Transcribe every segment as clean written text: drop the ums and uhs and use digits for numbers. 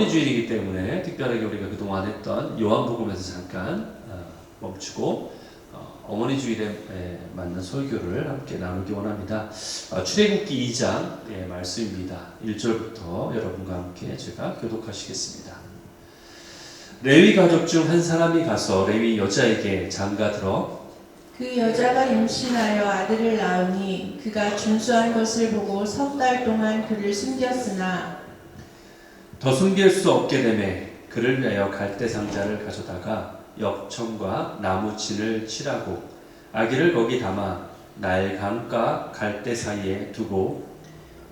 어머니 주일이기 때문에 특별하게 우리가 그동안 했던 요한복음에서 잠깐 멈추고 어머니 주일에 맞는 설교를 함께 나누기 원합니다. 출애굽기 2장 말씀입니다. 1절부터 여러분과 함께 제가 교독하시겠습니다. 레위 가족 중 한 사람이 가서 레위 여자에게 장가들어 그 여자가 임신하여 아들을 낳으니 그가 준수한 것을 보고 석 달 동안 그를 숨겼으나 더 숨길 수 없게 되매 그를 위하여 갈대 상자를 가져다가 역청과 나무친을 칠하고 아기를 거기 담아 나일 강가 갈대 사이에 두고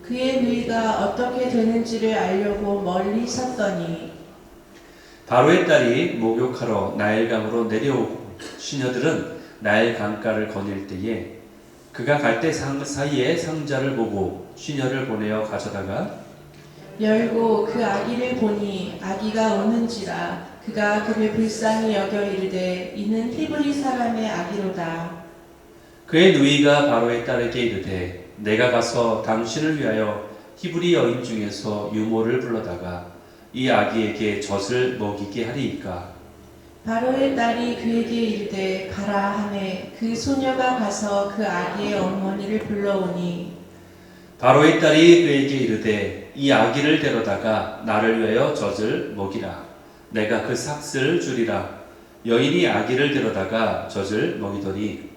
그의 누이가 어떻게 되는지를 알려고 멀리 섰더니 바로의 딸이 목욕하러 나일강으로 내려오고 시녀들은 나일 강가를 거닐 때에 그가 갈대 사이에 상자를 보고 시녀를 보내어 가져다가 열고 그 아기를 보니 아기가 우는지라 그가 그를 불쌍히 여겨 이르되 이는 히브리 사람의 아기로다. 그의 누이가 바로의 딸에게 이르되 내가 가서 당신을 위하여 히브리 여인 중에서 유모를 불러다가 이 아기에게 젖을 먹이게 하리이까. 바로의 딸이 그에게 이르되 가라 하매 그 소녀가 가서 그 아기의 어머니를 불러오니 바로의 딸이 그에게 이르되 이 아기를 데려다가 나를 위하여 젖을 먹이라. 내가 그 삭슬 주리라. 여인이 아기를 데려다가 젖을 먹이더니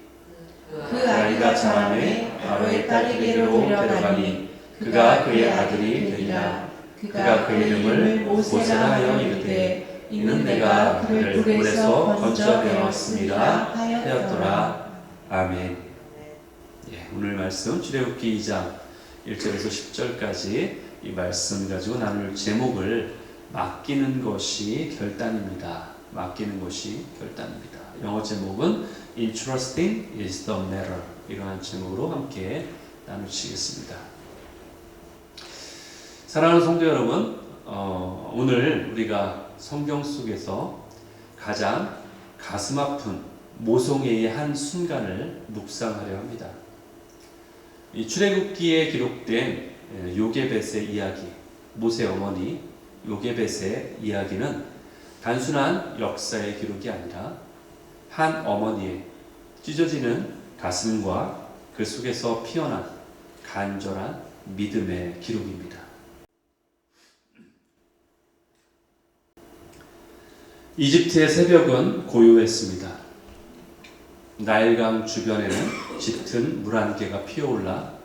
그 아이가 자라매 바로의 딸에게로 데려가니 그가 그의 아들이 되리라. 그가 그 이름을 모세라 하여 이르되 이는 내가 그를 불에서 건져내었습니다 하였더라. 아멘. 오늘 말씀 출애굽기 2장 1절에서 10절까지 이 말씀 가지고 나눌 제목을 맡기는 것이 결단입니다. 맡기는 것이 결단입니다. 영어 제목은 Entrusting is the matter. 이러한 제목으로 함께 나누시겠습니다. 사랑하는 성도 여러분, 오늘 우리가 성경 속에서 가장 가슴 아픈 모성애의 한 순간을 묵상하려 합니다. 이 출애굽기에 기록된 요게벳의 이야기, 모세 어머니 요게벳의 이야기는 단순한 역사의 기록이 아니라 한 어머니의 찢어지는 가슴과 그 속에서 피어난 간절한 믿음의 기록입니다. 이집트의 새벽은 고요했습니다. 나일강 주변에는 짙은 물안개가 피어올라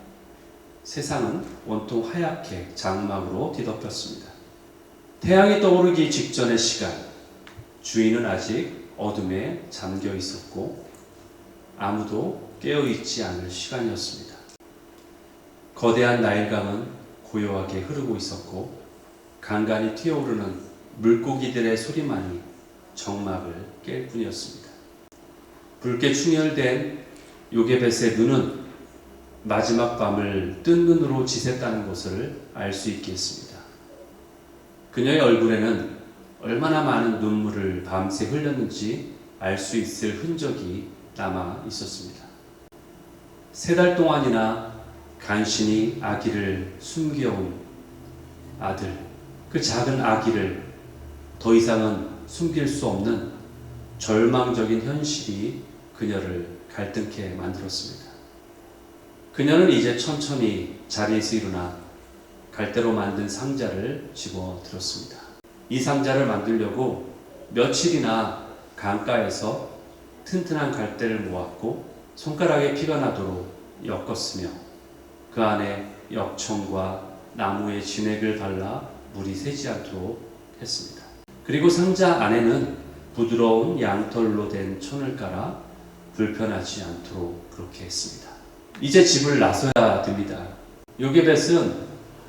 세상은 온통 하얗게 장막으로 뒤덮였습니다. 태양이 떠오르기 직전의 시간, 주인은 아직 어둠에 잠겨 있었고 아무도 깨어있지 않을 시간이었습니다. 거대한 나일강은 고요하게 흐르고 있었고 간간히 튀어오르는 물고기들의 소리만이 정막을 깰 뿐이었습니다. 붉게 충혈된 요게벳의 눈은 마지막 밤을 뜬 눈으로 지샜다는 것을 알 수 있게 했습니다. 그녀의 얼굴에는 얼마나 많은 눈물을 밤새 흘렸는지 알 수 있을 흔적이 남아 있었습니다. 3달 동안이나 간신히 아기를 숨겨온 아들, 그 작은 아기를 더 이상은 숨길 수 없는 절망적인 현실이 그녀를 갈등케 만들었습니다. 그녀는 이제 천천히 자리에서 일어나 갈대로 만든 상자를 집어들었습니다. 이 상자를 만들려고 며칠이나 강가에서 튼튼한 갈대를 모았고 손가락에 피가 나도록 엮었으며 그 안에 역청과 나무의 진액을 발라 물이 새지 않도록 했습니다. 그리고 상자 안에는 부드러운 양털로 된 천을 깔아 불편하지 않도록 그렇게 했습니다. 이제 집을 나서야 됩니다. 요게벳은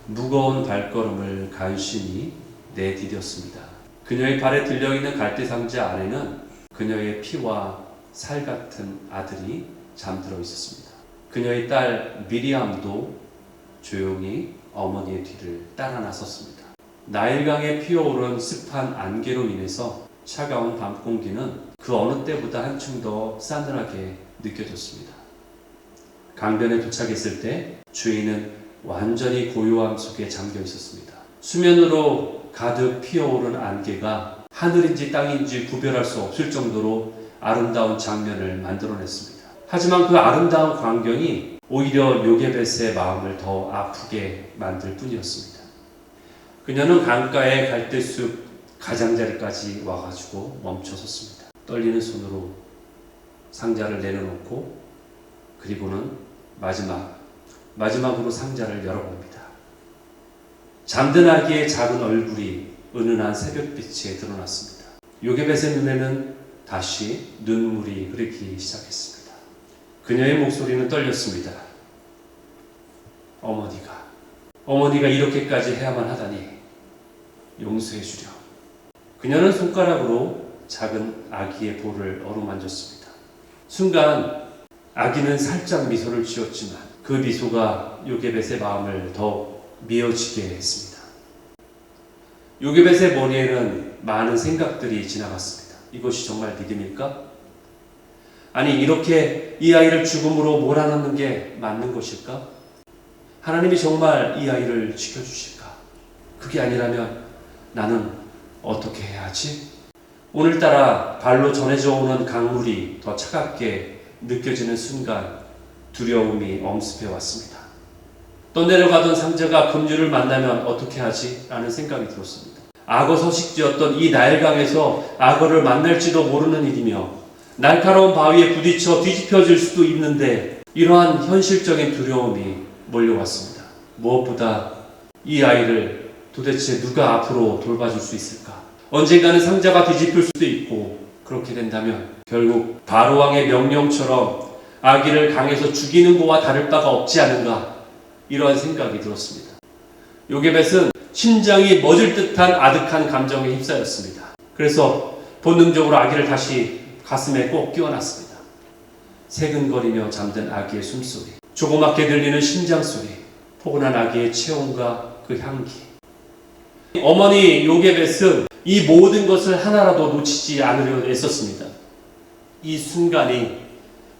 무거운 발걸음을 간신히 내디뎠습니다. 그녀의 발에 들려있는 갈대 상자 안에는 그녀의 피와 살 같은 아들이 잠들어 있었습니다. 그녀의 딸 미리암도 조용히 어머니의 뒤를 따라 나섰습니다. 나일강에 피어오른 습한 안개로 인해서 차가운 밤 공기는 그 어느 때보다 한층 더 싸늘하게 느껴졌습니다. 강변에 도착했을 때 주인은 완전히 고요함 속에 잠겨 있었습니다. 수면으로 가득 피어오른 안개가 하늘인지 땅인지 구별할 수 없을 정도로 아름다운 장면을 만들어냈습니다. 하지만 그 아름다운 광경이 오히려 요게벳의 마음을 더 아프게 만들 뿐이었습니다. 그녀는 강가의 갈대숲 가장자리까지 와가지고 멈춰섰습니다. 떨리는 손으로 상자를 내려놓고 그리고는 마지막으로 상자를 열어봅니다. 잠든 아기의 작은 얼굴이 은은한 새벽빛에 드러났습니다. 요게벳의 눈에는 다시 눈물이 흐르기 시작했습니다. 그녀의 목소리는 떨렸습니다. 어머니가 이렇게까지 해야만 하다니 용서해 주려. 그녀는 손가락으로 작은 아기의 볼을 어루만졌습니다. 순간 아기는 살짝 미소를 지었지만 그 미소가 요게벳의 마음을 더 미어지게 했습니다. 요게벳의 머리에는 많은 생각들이 지나갔습니다. 이것이 정말 믿음일까? 아니, 이렇게 이 아이를 죽음으로 몰아넣는 게 맞는 것일까? 하나님이 정말 이 아이를 지켜주실까? 그게 아니라면 나는 어떻게 해야 하지? 오늘따라 발로 전해져 오는 강물이 더 차갑게 느껴지는 순간 두려움이 엄습해 왔습니다. 떠내려가던 상자가 금주를 만나면 어떻게 하지? 라는 생각이 들었습니다. 악어 서식지였던 이 나일강에서 악어를 만날지도 모르는 일이며 날카로운 바위에 부딪혀 뒤집혀질 수도 있는데 이러한 현실적인 두려움이 몰려왔습니다. 무엇보다 이 아이를 도대체 누가 앞으로 돌봐줄 수 있을까? 언젠가는 상자가 뒤집힐 수도 있고 그렇게 된다면 결국 바로왕의 명령처럼 아기를 강에서 죽이는 것과 다를 바가 없지 않은가? 이러한 생각이 들었습니다. 요게벳은 심장이 멎을 듯한 아득한 감정에 휩싸였습니다. 그래서 본능적으로 아기를 다시 가슴에 꼭 끼워놨습니다. 새근거리며 잠든 아기의 숨소리, 조그맣게 들리는 심장소리, 포근한 아기의 체온과 그 향기. 어머니 요게벳은 이 모든 것을 하나라도 놓치지 않으려 애썼습니다. 이 순간이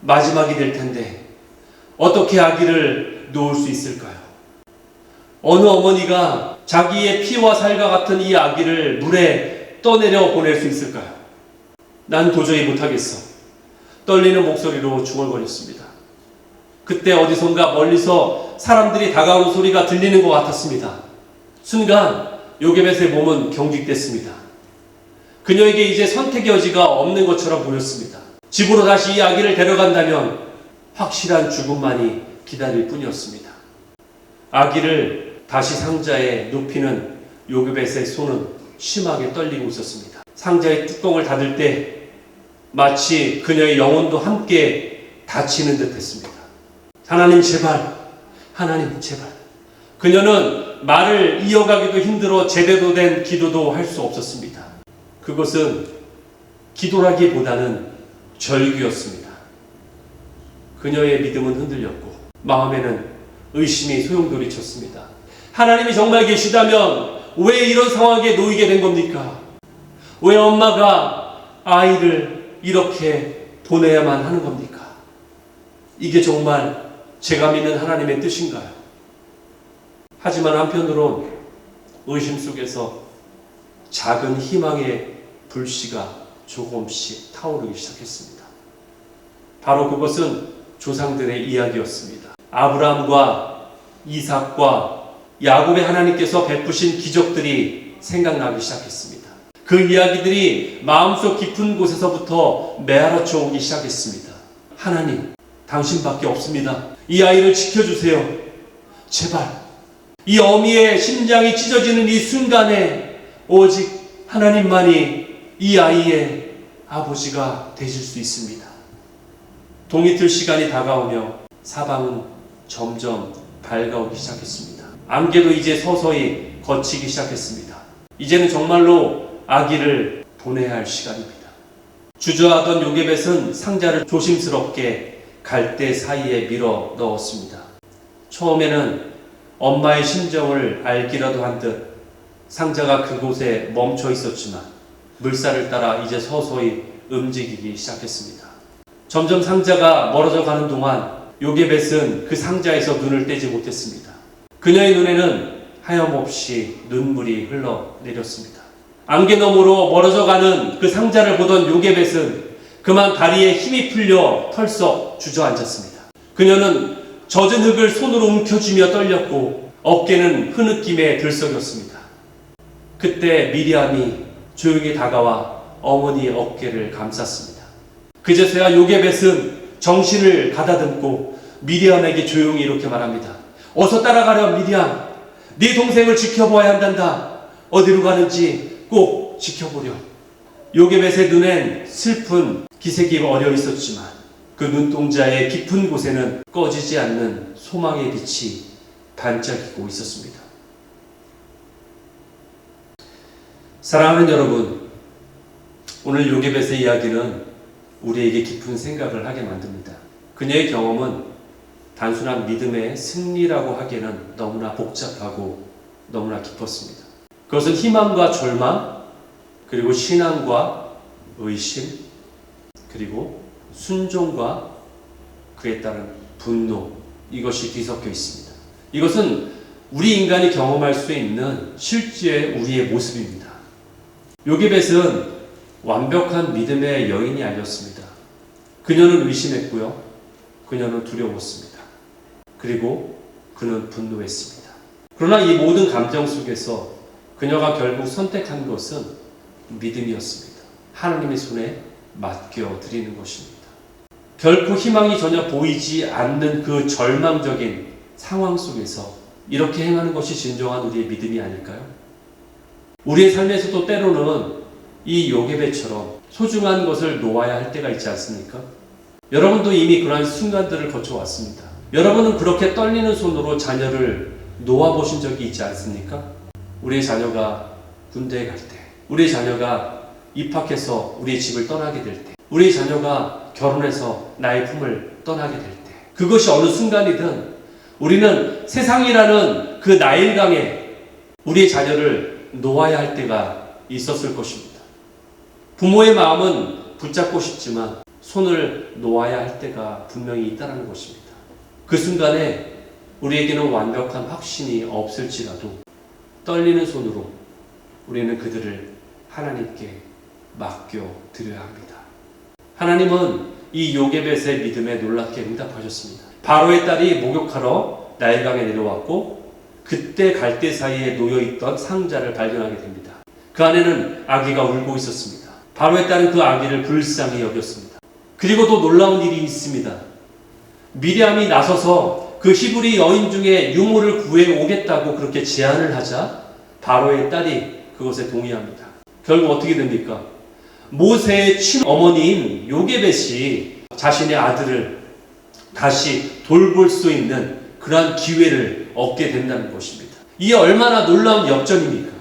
마지막이 될 텐데 어떻게 아기를 놓을 수 있을까요? 어느 어머니가 자기의 피와 살과 같은 이 아기를 물에 떠내려 보낼 수 있을까요? 난 도저히 못하겠어. 떨리는 목소리로 중얼거렸습니다. 그때 어디선가 멀리서 사람들이 다가오는 소리가 들리는 것 같았습니다. 순간 요게벳의 몸은 경직됐습니다. 그녀에게 이제 선택의 여지가 없는 것처럼 보였습니다. 집으로 다시 이 아기를 데려간다면 확실한 죽음만이 기다릴 뿐이었습니다. 아기를 다시 상자에 눕히는 요게벳의 손은 심하게 떨리고 있었습니다. 상자의 뚜껑을 닫을 때 마치 그녀의 영혼도 함께 닫히는 듯 했습니다. 하나님 제발, 하나님 제발. 그녀는 말을 이어가기도 힘들어 제대로 된 기도도 할 수 없었습니다. 그것은 기도라기보다는 절규였습니다. 그녀의 믿음은 흔들렸고 마음에는 의심이 소용돌이쳤습니다. 하나님이 정말 계시다면 왜 이런 상황에 놓이게 된 겁니까? 왜 엄마가 아이를 이렇게 보내야만 하는 겁니까? 이게 정말 제가 믿는 하나님의 뜻인가요? 하지만 한편으론 의심 속에서 작은 희망의 불씨가 조금씩 타오르기 시작했습니다. 바로 그것은 조상들의 이야기였습니다. 아브라함과 이삭과 야곱의 하나님께서 베푸신 기적들이 생각나기 시작했습니다. 그 이야기들이 마음속 깊은 곳에서부터 메아라쳐 오기 시작했습니다. 하나님, 당신밖에 없습니다. 이 아이를 지켜주세요. 제발. 이 어미의 심장이 찢어지는 이 순간에 오직 하나님만이 이 아이의 아버지가 되실 수 있습니다. 동이 틀 시간이 다가오며 사방은 점점 밝아오기 시작했습니다. 안개도 이제 서서히 걷히기 시작했습니다. 이제는 정말로 아기를 보내야 할 시간입니다. 주저하던 요게벳은 상자를 조심스럽게 갈대 사이에 밀어 넣었습니다. 처음에는 엄마의 심정을 알기라도 한 듯 상자가 그곳에 멈춰 있었지만 물살을 따라 이제 서서히 움직이기 시작했습니다. 점점 상자가 멀어져 가는 동안 요게벳은 그 상자에서 눈을 떼지 못했습니다. 그녀의 눈에는 하염없이 눈물이 흘러내렸습니다. 안개 너머로 멀어져가는 그 상자를 보던 요게벳은 그만 다리에 힘이 풀려 털썩 주저앉았습니다. 그녀는 젖은 흙을 손으로 움켜쥐며 떨렸고 어깨는 흐느낌에 들썩였습니다. 그때 미리암이 조용히 다가와 어머니의 어깨를 감쌌습니다. 그제서야 요게벳은 정신을 가다듬고 미리암에게 조용히 이렇게 말합니다. 어서 따라가렴 미리암. 네 동생을 지켜보아야 한단다. 어디로 가는지 꼭 지켜보렴. 요게벳의 눈엔 슬픈 기색이 어려 있었지만 그 눈동자의 깊은 곳에는 꺼지지 않는 소망의 빛이 반짝이고 있었습니다. 사랑하는 여러분, 오늘 요게벳의 이야기는 우리에게 깊은 생각을 하게 만듭니다. 그녀의 경험은 단순한 믿음의 승리라고 하기에는 너무나 복잡하고 너무나 깊었습니다. 그것은 희망과 절망, 그리고 신앙과 의심, 그리고 순종과 그에 따른 분노, 이것이 뒤섞여 있습니다. 이것은 우리 인간이 경험할 수 있는 실제 우리의 모습입니다. 요게벳은 완벽한 믿음의 여인이 아니었습니다. 그녀는 의심했고요. 그녀는 두려웠습니다. 그리고 그는 분노했습니다. 그러나 이 모든 감정 속에서 그녀가 결국 선택한 것은 믿음이었습니다. 하나님의 손에 맡겨드리는 것입니다. 결코 희망이 전혀 보이지 않는 그 절망적인 상황 속에서 이렇게 행하는 것이 진정한 우리의 믿음이 아닐까요? 우리의 삶에서도 때로는 이 요게벳처럼 소중한 것을 놓아야 할 때가 있지 않습니까? 여러분도 이미 그러한 순간들을 거쳐왔습니다. 여러분은 그렇게 떨리는 손으로 자녀를 놓아보신 적이 있지 않습니까? 우리의 자녀가 군대에 갈 때, 우리의 자녀가 입학해서 우리의 집을 떠나게 될 때, 우리의 자녀가 결혼해서 나의 품을 떠나게 될 때, 그것이 어느 순간이든 우리는 세상이라는 그 나일강에 우리의 자녀를 놓아야 할 때가 있었을 것입니다. 부모의 마음은 붙잡고 싶지만 손을 놓아야 할 때가 분명히 있다는 것입니다. 그 순간에 우리에게는 완벽한 확신이 없을지라도 떨리는 손으로 우리는 그들을 하나님께 맡겨드려야 합니다. 하나님은 이 요게벳의 믿음에 놀랍게 응답하셨습니다. 바로의 딸이 목욕하러 나일강에 내려왔고 그때 갈대 사이에 놓여있던 상자를 발견하게 됩니다. 그 안에는 아기가 울고 있었습니다. 바로의 딸은 그 아기를 불쌍히 여겼습니다. 그리고 또 놀라운 일이 있습니다. 미리암이 나서서 그 히브리 여인 중에 유모를 구해 오겠다고 그렇게 제안을 하자 바로의 딸이 그것에 동의합니다. 결국 어떻게 됩니까? 모세의 친어머니인 요게벳이 자신의 아들을 다시 돌볼 수 있는 그러한 기회를 얻게 된다는 것입니다. 이게 얼마나 놀라운 역전입니까?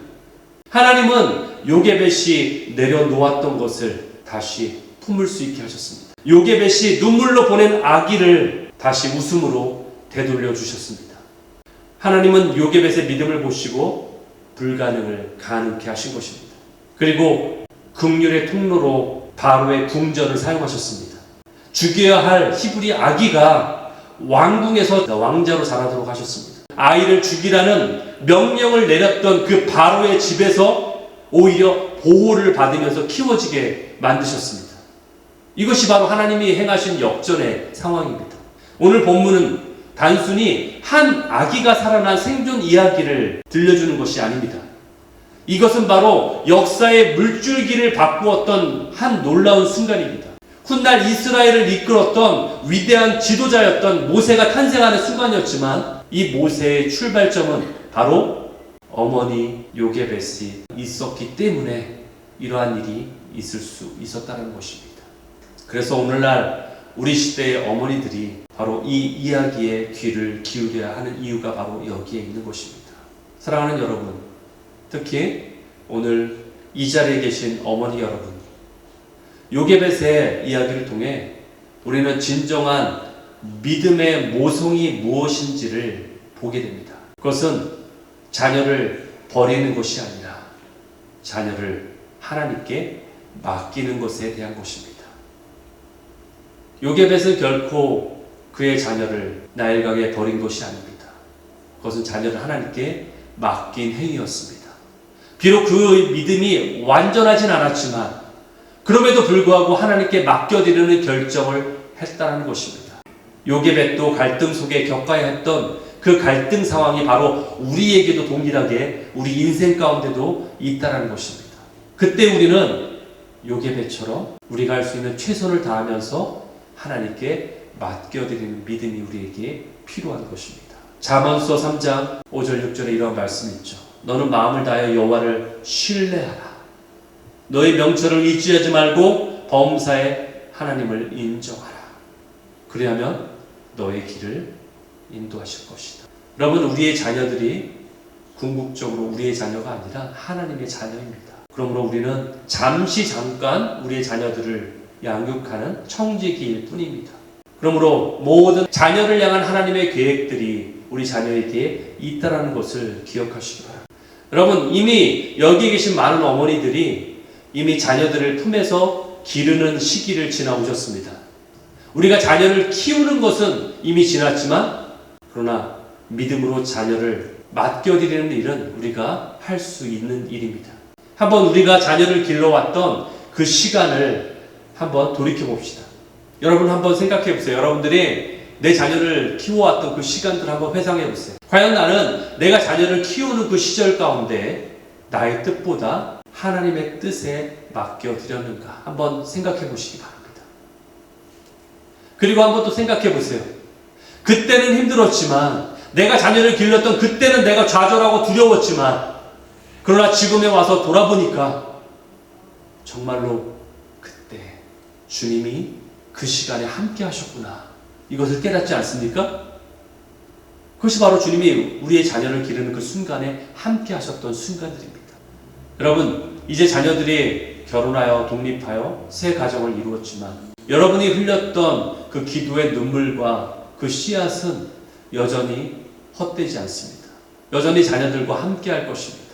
하나님은 요게벳이 내려놓았던 것을 다시 품을 수 있게 하셨습니다. 요게벳이 눈물로 보낸 아기를 다시 웃음으로 되돌려 주셨습니다. 하나님은 요게벳의 믿음을 보시고 불가능을 가능케 하신 것입니다. 그리고 긍휼의 통로로 바로의 궁전을 사용하셨습니다. 죽여야 할 히브리 아기가 왕궁에서 왕자로 자라도록 하셨습니다. 아이를 죽이라는 명령을 내렸던 그 바로의 집에서 오히려 보호를 받으면서 키워지게 만드셨습니다. 이것이 바로 하나님이 행하신 역전의 상황입니다. 오늘 본문은 단순히 한 아기가 살아난 생존 이야기를 들려주는 것이 아닙니다. 이것은 바로 역사의 물줄기를 바꾸었던 한 놀라운 순간입니다. 훗날 이스라엘을 이끌었던 위대한 지도자였던 모세가 탄생하는 순간이었지만 이 모세의 출발점은 바로 어머니 요게벳이 있었기 때문에 이러한 일이 있을 수 있었다는 것입니다. 그래서 오늘날 우리 시대의 어머니들이 바로 이 이야기에 귀를 기울여야 하는 이유가 바로 여기에 있는 것입니다. 사랑하는 여러분, 특히 오늘 이 자리에 계신 어머니 여러분, 요게벳의 이야기를 통해 우리는 진정한 믿음의 모성이 무엇인지를 보게 됩니다. 그것은 자녀를 버리는 것이 아니라 자녀를 하나님께 맡기는 것에 대한 것입니다. 요게벳은 결코 그의 자녀를 나일강에 버린 것이 아닙니다. 그것은 자녀를 하나님께 맡긴 행위였습니다. 비록 그 믿음이 완전하진 않았지만 그럼에도 불구하고 하나님께 맡겨드리는 결정을 했다는 것입니다. 요게벳도 갈등 속에 겪어야 했던 그 갈등 상황이 바로 우리에게도 동일하게 우리 인생 가운데도 있다는 것입니다. 그때 우리는 요게벳처럼 우리가 할 수 있는 최선을 다하면서 하나님께 맡겨드리는 믿음이 우리에게 필요한 것입니다. 잠언서 3장 5절 6절에 이런 말씀이 있죠. 너는 마음을 다하여 여호와를 신뢰하라. 너의 명철을 잊지 말고 범사에 하나님을 인정하라. 그리하면 너의 길을 인도하실 것이다. 여러분, 우리의 자녀들이 궁극적으로 우리의 자녀가 아니라 하나님의 자녀입니다. 그러므로 우리는 잠깐 우리의 자녀들을 양육하는 청지기일 뿐입니다. 그러므로 모든 자녀를 향한 하나님의 계획들이 우리 자녀에게 있다는 것을 기억하시기 바랍니다. 여러분, 이미 여기 계신 많은 어머니들이 이미 자녀들을 품에서 기르는 시기를 지나오셨습니다. 우리가 자녀를 키우는 것은 이미 지났지만 그러나 믿음으로 자녀를 맡겨드리는 일은 우리가 할 수 있는 일입니다. 한번 우리가 자녀를 길러왔던 그 시간을 한번 돌이켜 봅시다. 여러분 한번 생각해 보세요. 여러분들이 내 자녀를 키워왔던 그 시간들 한번 회상해 보세요. 과연 나는 내가 자녀를 키우는 그 시절 가운데 나의 뜻보다 하나님의 뜻에 맡겨드렸는가 한번 생각해 보시기 바랍니다. 그리고 한번 또 생각해 보세요. 그때는 힘들었지만 내가 자녀를 길렀던 그때는 내가 좌절하고 두려웠지만 그러나 지금에 와서 돌아보니까 정말로 그때 주님이 그 시간에 함께 하셨구나. 이것을 깨닫지 않습니까? 그것이 바로 주님이 우리의 자녀를 기르는 그 순간에 함께 하셨던 순간들입니다. 여러분, 이제 자녀들이 결혼하여 독립하여 새 가정을 이루었지만 여러분이 흘렸던 그 기도의 눈물과 그 씨앗은 여전히 헛되지 않습니다. 여전히 자녀들과 함께 할 것입니다.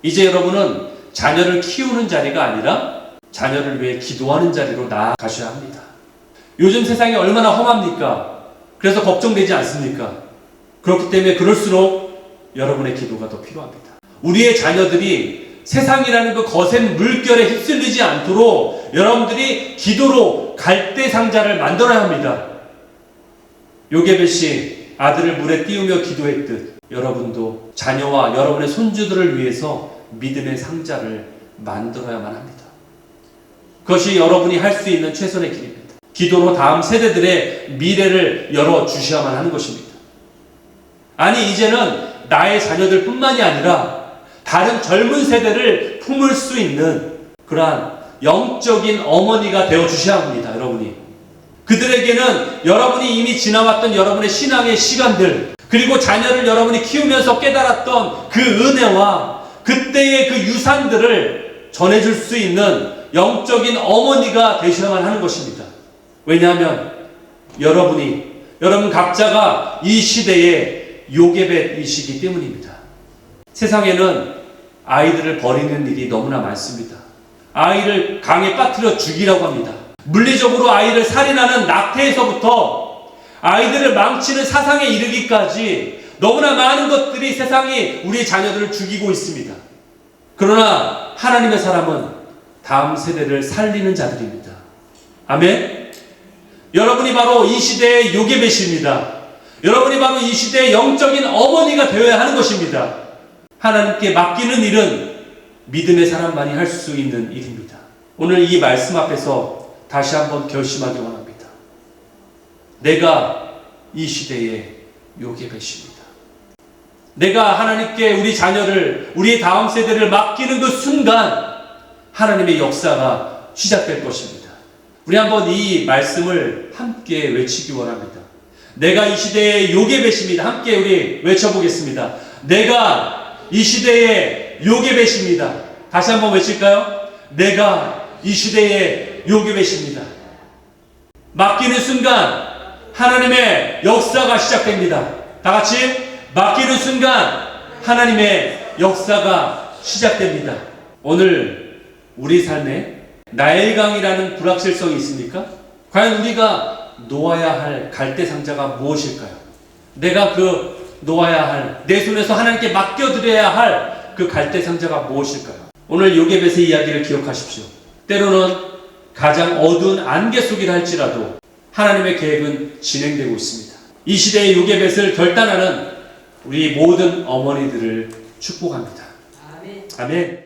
이제 여러분은 자녀를 키우는 자리가 아니라 자녀를 위해 기도하는 자리로 나아가셔야 합니다. 요즘 세상이 얼마나 험합니까? 그래서 걱정되지 않습니까? 그렇기 때문에 그럴수록 여러분의 기도가 더 필요합니다. 우리의 자녀들이 세상이라는 그 거센 물결에 휩쓸리지 않도록 여러분들이 기도로 갈대 상자를 만들어야 합니다. 요게벳이 아들을 물에 띄우며 기도했듯 여러분도 자녀와 여러분의 손주들을 위해서 믿음의 상자를 만들어야만 합니다. 그것이 여러분이 할 수 있는 최선의 길입니다. 기도로 다음 세대들의 미래를 열어주셔야만 하는 것입니다. 아니, 이제는 나의 자녀들 뿐만이 아니라 다른 젊은 세대를 품을 수 있는 그러한 영적인 어머니가 되어주셔야 합니다. 여러분이. 그들에게는 여러분이 이미 지나왔던 여러분의 신앙의 시간들, 그리고 자녀를 여러분이 키우면서 깨달았던 그 은혜와 그때의 그 유산들을 전해줄 수 있는 영적인 어머니가 되셔야만 하는 것입니다. 왜냐하면 여러분 각자가 이 시대의 요게벳이시기 때문입니다. 세상에는 아이들을 버리는 일이 너무나 많습니다. 아이를 강에 빠뜨려 죽이라고 합니다. 물리적으로 아이를 살인하는 낙태에서부터 아이들을 망치는 사상에 이르기까지 너무나 많은 것들이 세상이 우리의 자녀들을 죽이고 있습니다. 그러나 하나님의 사람은 다음 세대를 살리는 자들입니다. 아멘? 여러분이 바로 이 시대의 요게벳입니다. 여러분이 바로 이 시대의 영적인 어머니가 되어야 하는 것입니다. 하나님께 맡기는 일은 믿음의 사람만이 할 수 있는 일입니다. 오늘 이 말씀 앞에서 다시 한번 결심하기 원합니다. 내가 이 시대의 요게벳입니다. 내가 하나님께 우리 자녀를, 우리의 다음 세대를 맡기는 그 순간 하나님의 역사가 시작될 것입니다. 우리 한번 이 말씀을 함께 외치기 원합니다. 내가 이 시대의 요게벳입니다. 함께 우리 외쳐보겠습니다. 내가 이 시대의 요게벳입니다. 다시 한번 외칠까요? 내가 이 시대의 요게벳입니다. 맡기는 순간 하나님의 역사가 시작됩니다. 다 같이 맡기는 순간 하나님의 역사가 시작됩니다. 오늘 우리 삶에 나일강이라는 불확실성이 있습니까? 과연 우리가 놓아야 할 갈대 상자가 무엇일까요? 내가 그 놓아야 할, 내 손에서 하나님께 맡겨드려야 할 그 갈대 상자가 무엇일까요? 오늘 요게벳의 이야기를 기억하십시오. 때로는 가장 어두운 안개 속이라 할지라도 하나님의 계획은 진행되고 있습니다. 이 시대의 요게벳을 결단하는 우리 모든 어머니들을 축복합니다. 아멘.